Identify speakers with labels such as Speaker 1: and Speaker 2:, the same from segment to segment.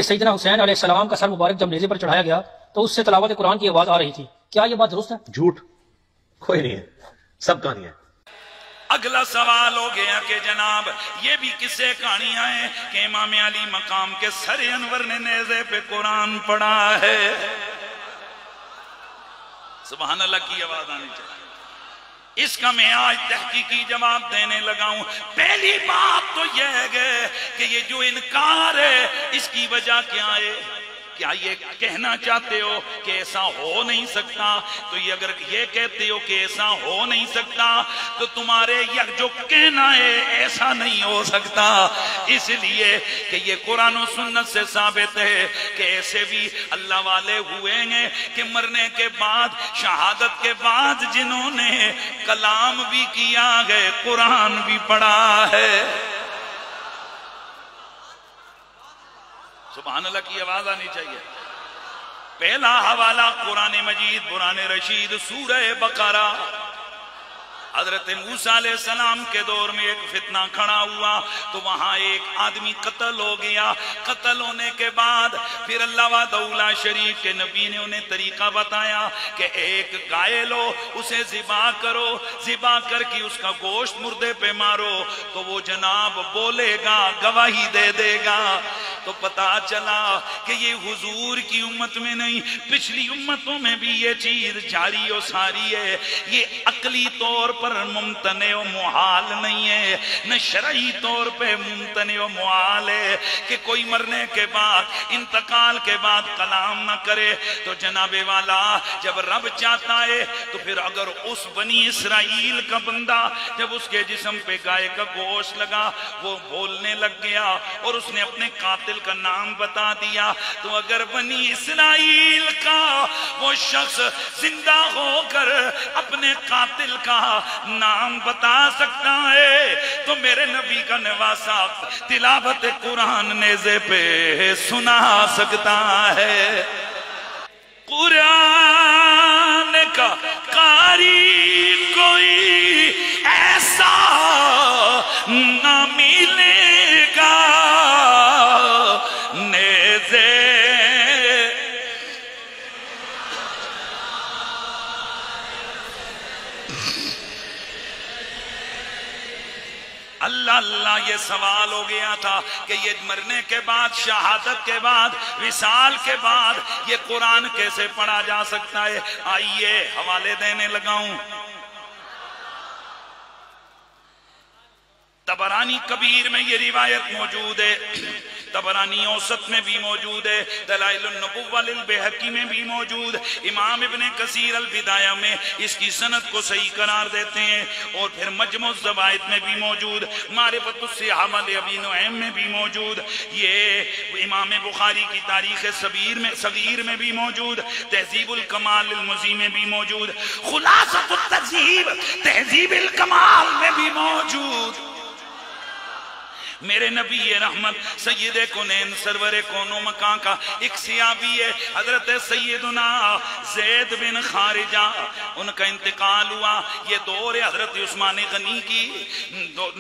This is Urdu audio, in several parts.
Speaker 1: سیدنا حسین علیہ السلام کا سر مبارک جب نیزے پر چڑھایا گیا تو اس سے تلاوت قرآن کی آواز آ رہی تھی، کیا یہ بات درست ہے؟
Speaker 2: جھوٹ کوئی نہیں ہے، سب کہانی ہے۔
Speaker 3: اگلا سوال ہو گیا کہ جناب یہ بھی کسے کہانیاں ہیں کہ امام علی مقام کے سر انور نے نیزے پہ قرآن پڑھا ہے؟ سبحان اللہ کی آواز آنی چاہیے۔ اس کا میں آج تحقیقی جواب دینے لگا ہوں۔ پہلی بات تو یہ ہے کہ یہ جو انکار ہے اس کی وجہ کیا ہے؟ کیا یہ کہنا چاہتے ہو کہ ایسا ہو نہیں سکتا؟ تو یہ اگر یہ کہتے ہو کہ ایسا ہو نہیں سکتا تو تمہارے یہ جو کہنا ہے ایسا نہیں ہو سکتا، اس لیے کہ یہ قرآن و سنت سے ثابت ہے کہ ایسے بھی اللہ والے ہوئے ہیں کہ مرنے کے بعد، شہادت کے بعد جنہوں نے کلام بھی کیا ہے، قرآن بھی پڑھا ہے۔ سبحان اللہ کی آواز آنی چاہیے۔ پہلا حوالہ قرآن مجید قرآن رشید سورہ بقرہ۔ حضرت موسیٰ علیہ السلام کے دور میں ایک فتنہ کھڑا ہوا تو وہاں ایک آدمی قتل ہو گیا۔ قتل ہونے کے بعد پھر اللہ وحدہ شریف کے نبی نے انہیں طریقہ بتایا کہ ایک گائے لو، اسے ذبح کرو، ذبح کر کے اس کا گوشت مردے پہ مارو تو وہ جناب بولے گا، گواہی دے دے گا۔ تو پتا چلا کہ یہ حضور کی امت میں نہیں، پچھلی امتوں میں بھی یہ چیز جاری و ساری ہے۔ یہ عقلی طور پر ممتنع و محال نہیں ہے، نہ شرعی طور پہ ممتنع و محال ہے کہ کوئی مرنے کے بعد، انتقال کے بعد کلام نہ کرے۔ تو جناب والا جب رب چاہتا ہے تو پھر اگر اس بنی اسرائیل کا بندہ جب اس کے جسم پہ گائے کا گوشت لگا وہ بولنے لگ گیا اور اس نے اپنے قاتل کا نام بتا دیا، تو اگر بنی اسرائیل کا وہ شخص زندہ ہو کر اپنے قاتل کا نام بتا سکتا ہے تو میرے نبی کا نواسا تلاوت قرآن نیزے پہ سنا سکتا ہے۔ قرآن کا قاری کوئی ایسا نہ ملے گا، نیزے اللہ اللہ۔ یہ سوال ہو گیا تھا کہ یہ مرنے کے بعد، شہادت کے بعد، وصال کے بعد یہ قرآن کیسے پڑھا جا سکتا ہے؟ آئیے حوالے دینے لگا ہوں۔ طبرانی کبیر میں یہ روایت موجود ہے، طبرانی اوسط میں بھی موجود ہے، دلائل النبوہ للبیہقی میں بھی موجود، امام ابن کثیر البدایہ میں اس کی سند کو صحیح قرار دیتے ہیں، اور پھر مجمع الزوائد میں بھی موجود، معرفت الصحابہ ابی نعیم میں بھی موجود، یہ امام بخاری کی تاریخ صغیر میں بھی موجود، تہذیب الکمال المزی میں بھی موجود، خلاصۃ التہذیب تہذیب الکمال میں بھی موجود۔ میرے نبی رحمت سید کونین سرور کون و مکان کا ایک صحابی ہے حضرت سیدنا زید بن خارجہ، ان کا انتقال ہوا۔ یہ دور حضرت عثمان غنی کی،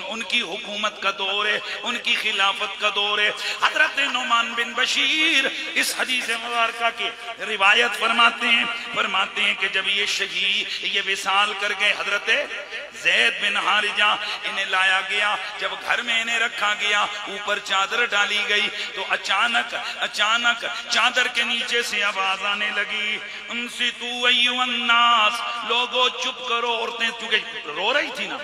Speaker 3: ان کی حکومت کا دور ہے، ان کی خلافت کا دور ہے۔ حضرت نعمان بن بشیر اس حدیث مبارکہ کی روایت فرماتے ہیں کہ جب یہ شہید یہ وصال کر گئے حضرت زید بن حارجہ، انہیں لایا گیا، جب گھر میں انہیں رکھا گیا، اوپر چادر ڈالی گئی تو اچانک چادر کے نیچے سے آواز آنے لگی، انصتوا ایھا الناس، لوگو چپ کرو۔ عورتیں چونکہ رو رہی تھی نا،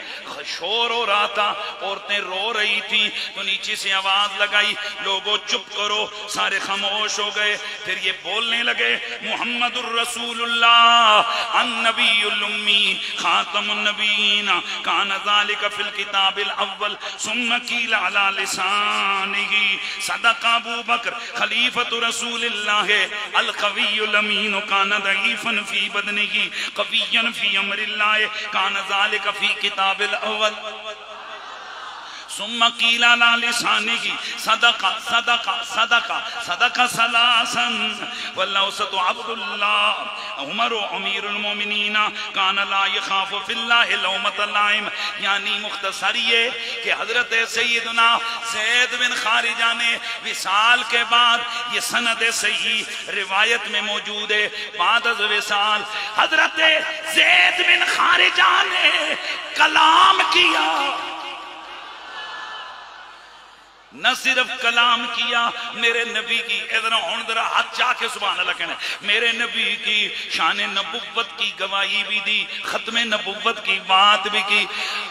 Speaker 3: شور ہو رہا تھا، عورتیں رو رہی تھی، تو نیچے سے آواز لگائی، لوگو چپ کرو، سارے خاموش ہو گئے۔ پھر یہ بولنے لگے، محمد الرسول اللہ النبی الامی خاتم النبیین کان ذالک فی الکتاب الاول ثم قیل علی لسانہ صدق ابو بکر خلیفۃ رسول اللہ القوی الامین کان ضعیفا فی بدنہ قویا فی امر اللہ کان ذالک فی کتاب الاول ثم قیل علی لسانہ صدق صدق صدق صدق ثلاثا والاوسط عبد اللہ عمر امیر المومنین کان لا یخاف فی اللہ لومۃ لائم. یعنی مختصر یہ کہ حضرت سیدنا زید بن خارجہ نے وصال کے بعد، یہ سند صحیح روایت میں موجود ہے، بعد از وصال حضرت زید بن خارجہ نے کلام کیا. نہ صرف کلام کیا، میرے نبی کی ادھر ذرا ہاتھ چاہ کے سبحان اللہ کہنا، میرے نبی کی شان نبوت کی گواہی بھی دی، ختم نبوت کی بات بھی کی،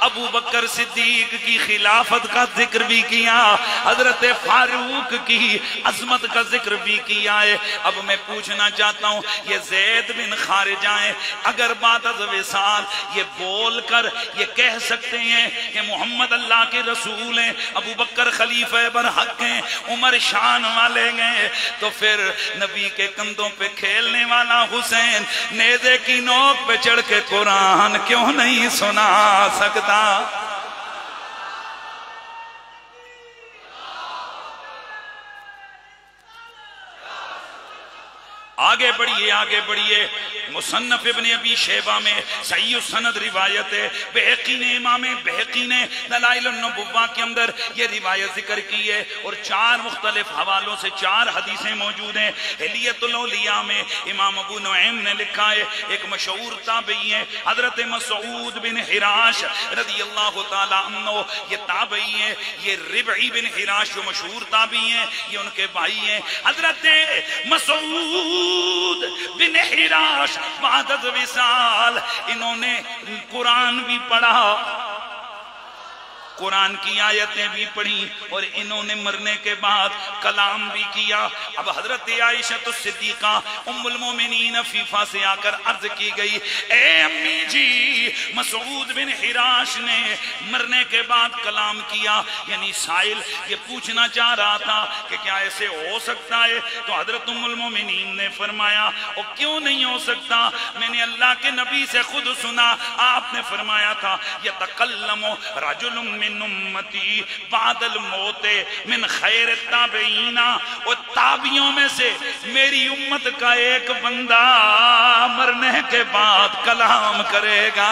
Speaker 3: ابو بکر صدیق کی خلافت کا ذکر بھی کیا، حضرت فاروق کی عظمت کا ذکر بھی کیا ہے. اب میں پوچھنا چاہتا ہوں، یہ زید بن خارجہ ہیں، اگر بعد از وصال یہ بول کر یہ کہہ سکتے ہیں کہ محمد اللہ کے رسول ہیں، ابو بکر خلیفہ برحق ہیں، عمر شان والے گئے، تو پھر نبی کے کندھوں پہ کھیلنے والا حسین نیزے کی نوک پہ چڑھ کے قرآن کیوں نہیں سنا سکتا؟ آگے بڑھیے آگے بڑھیے. مصنف ابن ابی شیبہ میں صحیح السند روایت ہے، بہقی نے امام بہقی نے دلائل النبوہ کے اندر یہ روایت ذکر کی ہے، اور 4 مختلف حوالوں سے 4 حدیثیں موجود ہیں. حلیۃ الاولیاء میں امام ابو نعیم نے لکھا ہے، ایک مشہور تابعی ہے حضرت مسعود بن حراش رضی اللہ تعالی عنہ، یہ تابعی ہیں، یہ ربعی بن حراش جو مشہور تابعی ہیں، یہ ان کے بھائی ہیں. حضرت مسعود بن حراش بعد از وصال انہوں نے قرآن بھی پڑھا، قرآن کی آیتیں بھی پڑھی، اور انہوں نے مرنے کے بعد کلام بھی کیا. اب حضرت عائشہ الصدیقہ ام المومنین فیفا سے آ کر عرض کی گئی، اے امی جی مسعود بن حراش نے مرنے کے بعد کلام کیا. یعنی سائل یہ پوچھنا چاہ رہا تھا کہ کیا ایسے ہو سکتا ہے؟ تو حضرت ام المومنین نے فرمایا، اور کیوں نہیں ہو سکتا؟ میں نے اللہ کے نبی سے خود سنا، آپ نے فرمایا تھا یتکلم رجل من امتی بعد الموت من خیر التابعین، اور تابعیوں میں سے میری امت کا ایک بندہ مرنے کے بعد کلام کرے گا.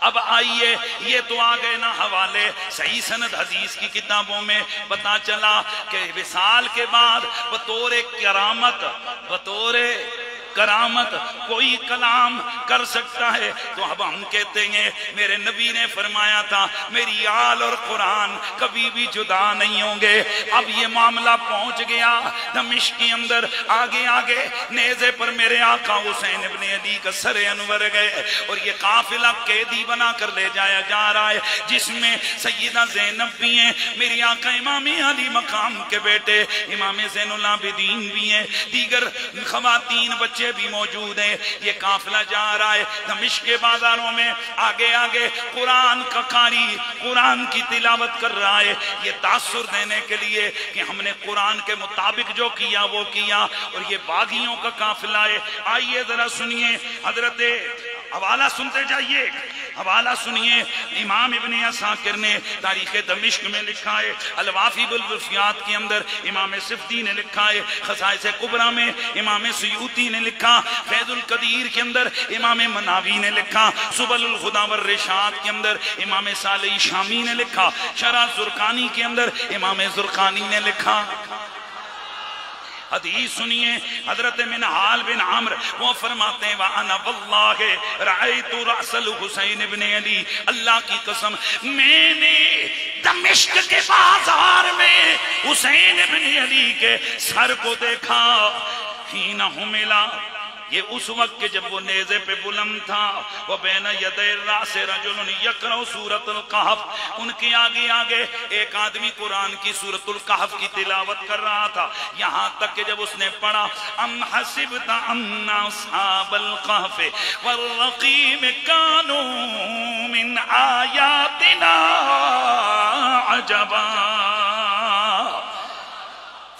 Speaker 3: اب آئیے، یہ تو آگئے نا حوالے صحیح سند حدیث کی کتابوں میں پتا چلا کہ وصال کے بعد بطور کرامت کوئی کلام کر سکتا ہے. تو اب ہم کہتے ہیں میرے نبی نے فرمایا تھا میری آل اور قرآن کبھی بھی جدا نہیں ہوں گے. اب یہ معاملہ پہنچ گیا دمشق کے اندر، آگے آگے نیزے پر میرے آقا حسین ابن علی کا سر انور گئے، اور یہ قافلہ قیدی بنا کر لے جایا جا رہا ہے، جس میں سیدہ زینب بھی ہیں، میری آقا امام علی مقام کے بیٹے امام زین العابدین بھی ہیں، دیگر خواتین بچے بھی موجود ہیں. یہ قافلہ جا رہا ہے دمشق کے بازاروں میں، آگے آگے قرآن کا قاری قرآن کی تلاوت کر رہا ہے، یہ تاثر دینے کے لیے کہ ہم نے قرآن کے مطابق جو کیا وہ کیا. اور یہ باغیوں کا قافلہ ہے. آئیے ذرا سنیے، حضرت حوالہ سنتے جائیے، حوالہ سنیے. امام ابن عساکر نے تاریخ دمشق میں لکھا ہے، الوافی بالوفیات کے اندر امام سفدی نے لکھا ہے، خصائص کبریٰ میں امام سیوطی نے لکھا، فیض القدیر کے اندر امام مناوی نے لکھا، سبل الہدی والرشاد کے اندر امام صالح شامی نے لکھا، شرح زرقانی کے اندر امام زرقانی نے لکھا. حدیث سنیے، حضرت منہال بن عمر وہ فرماتے ہیں وَأَنَا وَاللَّهِ رَأَيْتُ رَأْسَ الْحُسَيْنِ ابن علی، اللہ کی قسم میں نے دمشق کے بازار میں حسین ابن علی کے سر کو دیکھا. حین حملا، یہ اس وقت کہ جب وہ نیزے پہ بلند تھا، وہ بین یدی راس رجل یقرأ سورۃ الکہف، ان کے آگے آگے ایک آدمی قرآن کی سورۃ الکہف کی تلاوت کر رہا تھا، یہاں تک کہ جب اس نے پڑھا ام حسبت ان اصحاب الکہف والرقیم کانوا من آیاتنا عجبا.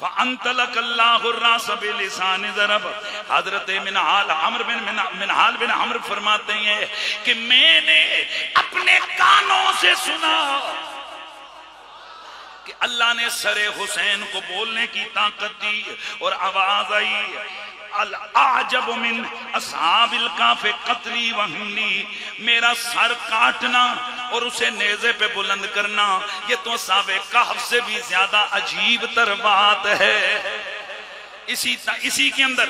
Speaker 3: فَأَنْتَلَكَ اللَّهُ الرَّاسَ بِلِسَانِ ضَرَبَ۔ حضرت منہال بن عمرو فرماتے ہیں کہ میں نے اپنے کانوں سے سنا کہ اللہ نے سر حسین کو بولنے کی طاقت دی، اور آواز آئی الاعجب من اصحاب الکاف قتلی وحملی، میرا سر کاٹنا اور اسے نیزے پہ بلند کرنا یہ تو اصحاب کہف سے بھی زیادہ عجیب تر بات ہے۔ اسی کے اندر،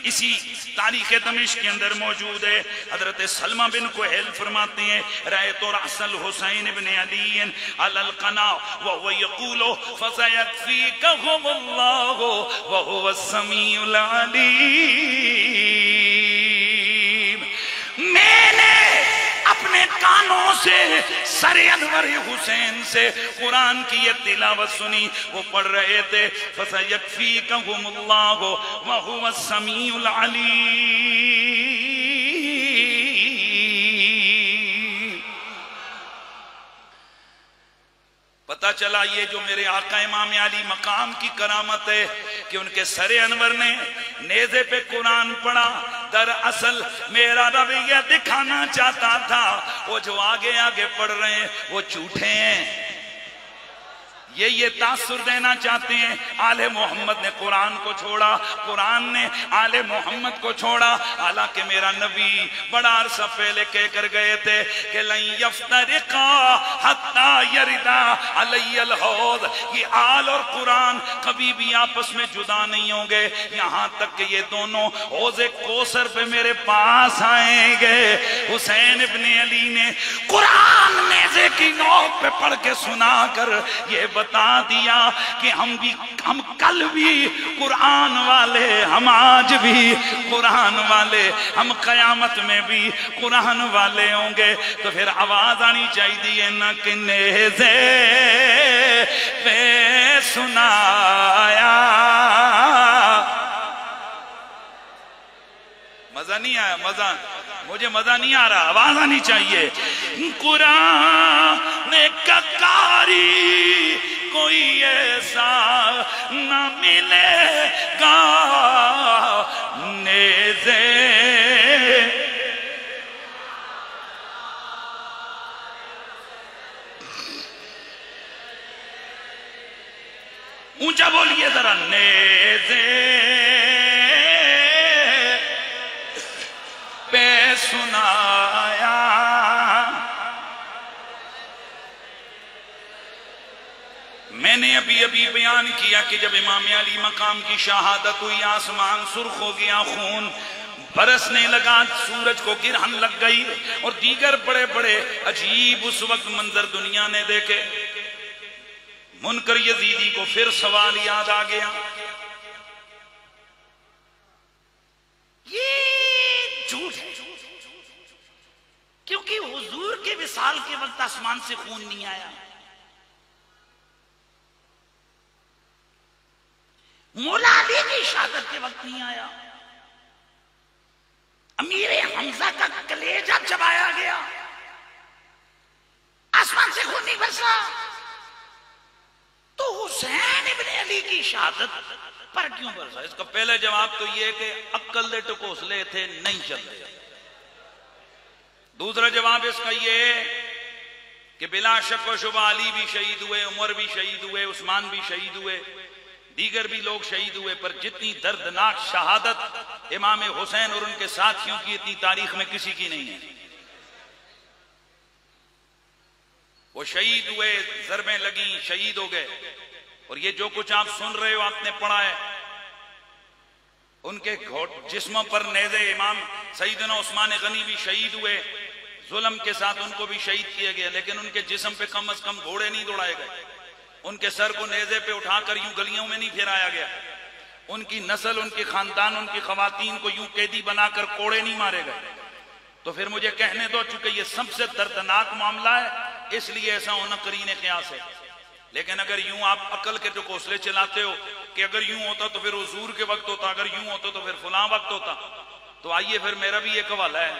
Speaker 3: اسی تاریخ دمشق کے اندر موجود ہے، حضرت سلمہ بن کہیل فرماتے ہیں رأیت رأس الحسین بن علی علی القنا وهو يقول فسيكفيكهم الله وهو السمیع العلیم۔ میں نے اپنے کانوں سے سر انور حسین سے قرآن کی یہ تلاوت سنی، وہ پڑھ رہے تھے فَسَيَكْفِيكَهُمُ اللَّهُ وَهُوَ السَّمِيعُ الْعَلِيمُ۔ پتہ چلا یہ جو میرے آقا امام علی مقام کی کرامت ہے کہ ان کے سر انور نے نیزے پہ قرآن پڑھا، دراصل میرا رویہ دکھانا چاہتا تھا وہ جو آگے آگے پڑھ رہے ہیں وہ جھوٹے ہیں، یہ تاثر دینا چاہتے ہیں آل محمد نے قرآن کو چھوڑا، قرآن نے آل محمد کو چھوڑا، حالانکہ میرا نبی بڑا عرصہ پہلے کہہ کر گئے تھے کہ لن یفترقا حتی یردا علی الحوض، یہ آل اور قرآن کبھی بھی آپس میں جدا نہیں ہوں گے یہاں تک کہ یہ دونوں حوض کوثر پہ میرے پاس آئیں گے۔ حسین ابن علی نے قرآن نیزے کی نوک پہ پڑھ کے سنا کر یہ بتا دیا کہ ہم کل بھی قرآن والے، ہم آج بھی قرآن والے، ہم قیامت میں بھی قرآن والے ہوں گے۔ تو پھر آواز آنی چاہیے نہ کہ نیزے پہ سنایا، مزہ نہیں آیا، مجھے مزہ نہیں آ رہا، آواز آنی چاہیے قرآن کا قاری کوئی ایسا نہ ملے گا، نیزے اونچا بولیے ذرا، نیزے پہ سنایا۔ میں نے ابھی بیان کیا کہ جب امام علی مقام کی شہادت ہوئی آسمان سرخ ہو گیا، خون برسنے لگا، سورج کو گرہن لگ گئی اور دیگر بڑے بڑے عجیب اس وقت منظر دنیا نے دیکھے۔ منکر یزیدی کو پھر سوال یاد آ گیا، یہ جھوٹ ہے کیونکہ حضور کے وصال کے وقت آسمان سے خون نہیں آیا، مولا علی کی شہادت کے وقت نہیں آیا، امیر حمزہ کا کلیجہ چبایا گیا، آسمان سے خون نہیں برسا، تو حسین ابن علی کی شہادت پر کیوں برسا؟ اس کا پہلے جواب تو یہ کہ عقل دے ٹکوسلے تھے، نہیں چلتے۔ دوسرا جواب اس کا یہ ہے کہ بلا شک و شبہ علی بھی شہید ہوئے، عمر بھی شہید ہوئے، عثمان بھی شہید ہوئے، دیگر بھی لوگ شہید ہوئے، پر جتنی دردناک شہادت امام حسین اور ان کے ساتھیوں کی اتنی تاریخ میں کسی کی نہیں ہے۔ وہ شہید ہوئے، ضربیں لگیں، شہید ہو گئے، اور یہ جو کچھ آپ سن رہے ہو، آپ نے پڑھا ہے، ان کے جسموں پر نیزے، امام سیدنا عثمان غنی بھی شہید ہوئے، ظلم کے ساتھ ان کو بھی شہید کیا گیا، لیکن ان کے جسم پہ کم از کم گھوڑے نہیں دوڑائے گئے، ان کے سر کو نیزے پہ اٹھا کر یوں گلیوں میں نہیں پھیرایا گیا، ان کی نسل، ان کی خاندان، ان کی خواتین کو یوں قیدی بنا کر کوڑے نہیں مارے گئے۔ تو پھر مجھے کہنے دو، چونکہ یہ سب سے دردناک معاملہ ہے اس لیے ایسا ہونا قرین قیاس ہے، لیکن اگر یوں آپ عقل کے ٹکوسلے چلاتے ہو کہ اگر یوں ہوتا تو پھر حضور کے وقت ہوتا، اگر یوں ہوتا تو پھر فلاں وقت ہوتا، تو آئیے پھر میرا بھی ایک حوالہ ہے،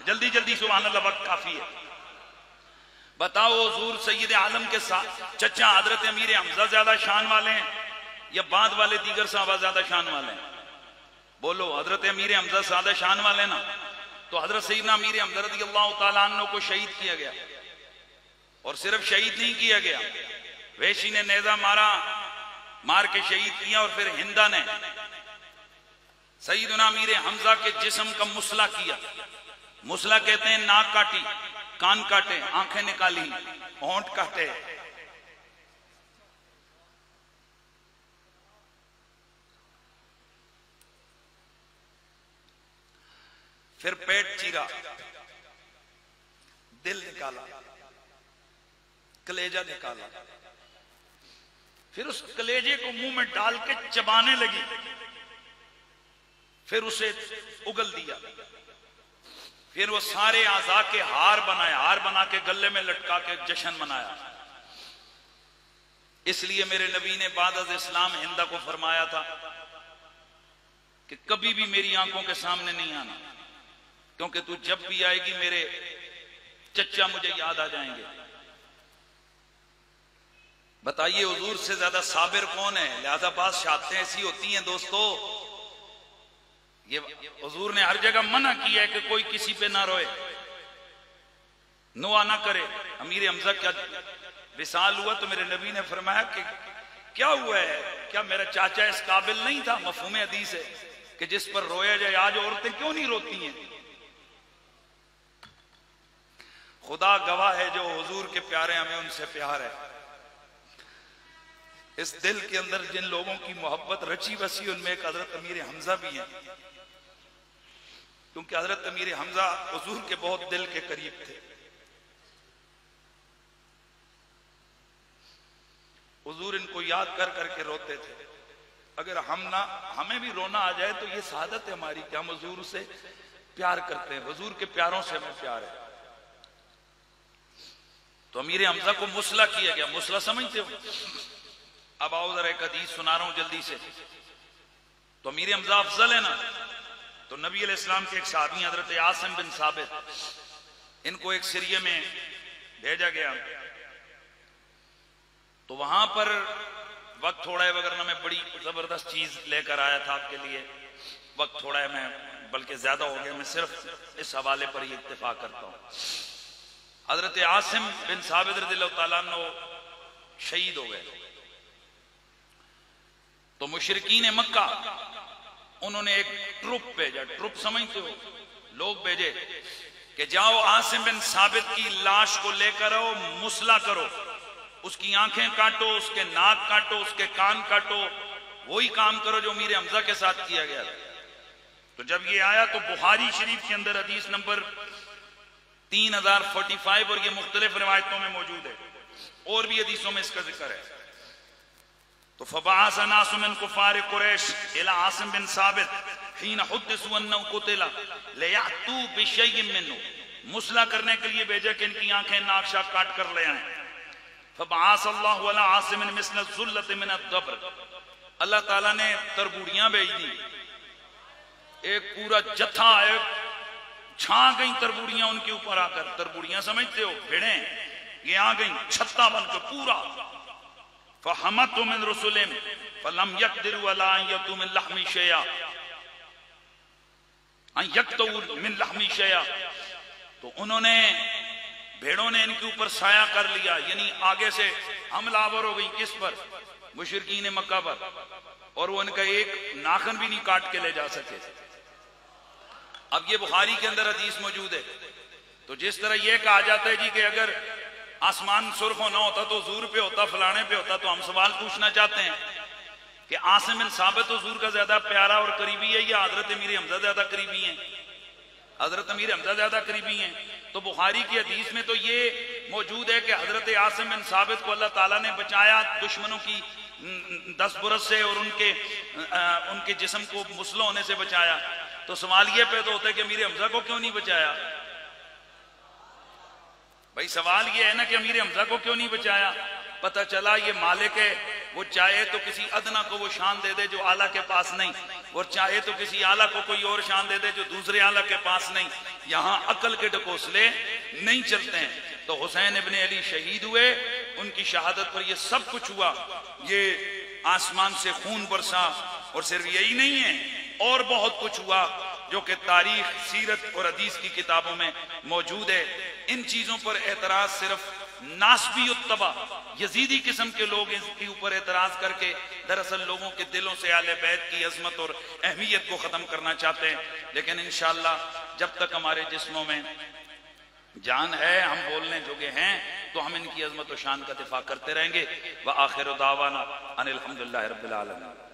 Speaker 3: جلدی جلدی سبحان اللہ، وقت کافی ہے۔ بتاؤ حضور سید عالم کے ساتھ چچا حضرت امیر حمزہ زیادہ شان والے ہیں یا بعد والے دیگر صحابہ زیادہ شان والے ہیں؟ بولو. حضرت امیر حمزہ زیادہ شان والے نا. تو حضرت سیدنا امیر حمزہ رضی اللہ تعالیٰ عنہ کو شہید کیا گیا, اور صرف شہید نہیں کیا گیا, ویشی نے نیزہ مار کے شہید کیا, اور پھر ہندا نے سیدنا امیر حمزہ کے جسم کا مسلح کیا. مسلح کہتے ہیں ناک کاٹی, کان کاٹے, آنکھیں نکالی, ہونٹ کاٹے. پھر پیٹ چیرا, دل نکالا, کلیجہ نکالا, پھر اس کلیجے کو منہ میں ڈال کے چبانے لگی, پھر اسے اگل دیا, پھر وہ سارے اعضاء کے ہار بنائے, ہار بنا کے گلے میں لٹکا کے جشن منایا. اس لیے میرے نبی نے بعد از اسلام ہندا کو فرمایا تھا کہ کبھی بھی میری آنکھوں کے سامنے نہیں آنا, کیونکہ تو جب بھی آئے گی میرے چچا مجھے یاد آ جائیں گے. بتائیے حضور سے زیادہ صابر کون ہے؟ لہذا بعض شہادتیں ایسی ہوتی ہیں دوستو, یہ حضور نے ہر جگہ منع کیا ہے کہ کوئی کسی پہ نہ روئے, نوا نہ کرے. امیر حمزہ کیا وصال ہوا تو میرے نبی نے فرمایا کہ کیا ہوا ہے, کیا میرا چاچا اس قابل نہیں تھا؟ مفہوم حدیث ہے کہ جس پر رویا جائے. آج عورتیں کیوں نہیں روتی ہیں؟ خدا گواہ ہے جو حضور کے پیارے ہمیں ان سے پیار ہے. اس دل کے اندر جن لوگوں کی محبت رچی بسی ان میں ایک حضرت امیر حمزہ بھی ہیں, کیونکہ حضرت امیر حمزہ حضور کے بہت دل کے قریب تھے. حضور ان کو یاد کر کر کے روتے تھے. اگر ہمیں بھی رونا آ جائے تو یہ سعادت ہے ہماری کہ ہم حضور سے پیار کرتے ہیں, حضور کے پیاروں سے ہمیں پیار ہے. تو امیر حمزہ کو مسلح کیا گیا. مسلح سمجھتے ہو؟ اب آؤ ذرا ایک حدیث سنا رہا ہوں جلدی سے. تو امیر حمزہ افضل ہے نا, تو نبی علیہ السلام کے ایک صحابی حضرت عاصم بن ثابت, ان کو ایک سریے میں بھیجا گیا. تو وہاں پر وقت تھوڑا ہے, وگرنہ میں بڑی زبردست چیز لے کر آیا تھا آپ کے لیے. وقت تھوڑا ہے, میں بلکہ زیادہ ہو گیا, میں صرف اس حوالے پر ہی اتفاق کرتا ہوں. حضرت عاصم بن ثابت رضی اللہ تعالیٰ عنہ شہید ہو گئے. تو مشرکین مکہ انہوں نے ایک ٹروپ بھیجا. ٹروپ سمجھتے ہو؟ لوگ بھیجے کہ جاؤ عاصم بن ثابت کی لاش کو لے کر آؤ, مسلح کرو, اس کی آنکھیں کاٹو, اس کے ناک کاٹو, اس کے کان کاٹو, وہی کام کرو جو امیر حمزہ کے ساتھ کیا گیا. تو جب یہ آیا تو بخاری شریف کے اندر حدیث نمبر 3045 اور یہ مختلف روایتوں میں موجود ہے, اور بھی حدیثوں میں اس کا ذکر ہے. تو فبعث ناس من کفار قریش الى عاصم بن ثابت حين حدثوا انه قتل لياتوا بشيء منه, مسلح کرنے کے لیے بھیجا کہ ان کی آنکھیں ناک شاک کاٹ کر لے آئیں. فبعث اللہ على عاصم مثل الذلة من الدبر, اللہ تعالیٰ نے تربوڑیاں بھیج دی, ایک پورا جتھا, ایک چھا گئیں تربوڑیاں ان کے اوپر آ کر. تربوڑیاں سمجھتے ہو؟ بھیڑیں. یہ آ گئیں چھتا بن کر پورا. فحمت من رسولم فلم يقدروا على ان يأتوا من لحم شيئا, ان يقتوا من لحم شيئا. تو انہوں نے, بھیڑوں نے ان کے اوپر سایہ کر لیا, یعنی آگے سے حملہ آور ہو گئی. کس پر؟ مشرکین مکہ پر. اور وہ ان کا ایک ناخن بھی نہیں کاٹ کے لے جا سکے. اب یہ بخاری کے اندر حدیث موجود ہے. تو جس طرح یہ کہا جاتا ہے جی کہ اگر آسمان سرخ ہونا ہوتا تو حضور پہ ہوتا, فلانے پہ ہوتا, تو ہم سوال پوچھنا چاہتے ہیں کہ عاصم بن ثابت حضور کا زیادہ پیارا اور قریبی ہے یا حضرت امیر حمزہ زیادہ قریبی ہیں؟ حضرت امیر حمزہ زیادہ قریبی ہیں. تو بخاری کی حدیث میں تو یہ موجود ہے کہ حضرت عاصم بن ثابت کو اللہ تعالیٰ نے بچایا دشمنوں کی دست برس سے, اور ان کے جسم کو مسلح ہونے سے بچایا. تو سوال یہ پیدا ہوتا ہے کہ امیر حمزہ کو کیوں نہیں بچایا؟ بھائی سوال یہ ہے نا کہ امیر حمزہ کو کیوں نہیں بچایا؟ پتہ چلا یہ مالک ہے, وہ چاہے تو کسی ادنا کو وہ شان دے دے جو اعلیٰ کے پاس نہیں, اور چاہے تو کسی اعلیٰ کو کوئی اور شان دے دے جو دوسرے اعلیٰ کے پاس نہیں. یہاں عقل کے ڈکوسلے نہیں چلتے ہیں. تو حسین ابن علی شہید ہوئے, ان کی شہادت پر یہ سب کچھ ہوا. یہ آسمان سے خون برسا، اور صرف یہی نہیں ہے، اور بہت کچھ ہوا جو کہ تاریخ، سیرت اور حدیث کی کتابوں میں موجود ہے۔ ان چیزوں پر اعتراض صرف ناسبی الطبع یزیدی قسم کے لوگ اس کے اوپر اعتراض کر کے دراصل لوگوں کے دلوں سے اہل بیت کی عظمت اور اہمیت کو ختم کرنا چاہتے ہیں۔ لیکن انشاءاللہ جب تک ہمارے جسموں میں جان ہے، ہم بولنے جوگے ہیں، تو ہم ان کی عظمت و شان کا دفاع کرتے رہیں گے۔ وآخر دعوانا ان الحمدللہ رب العالمین۔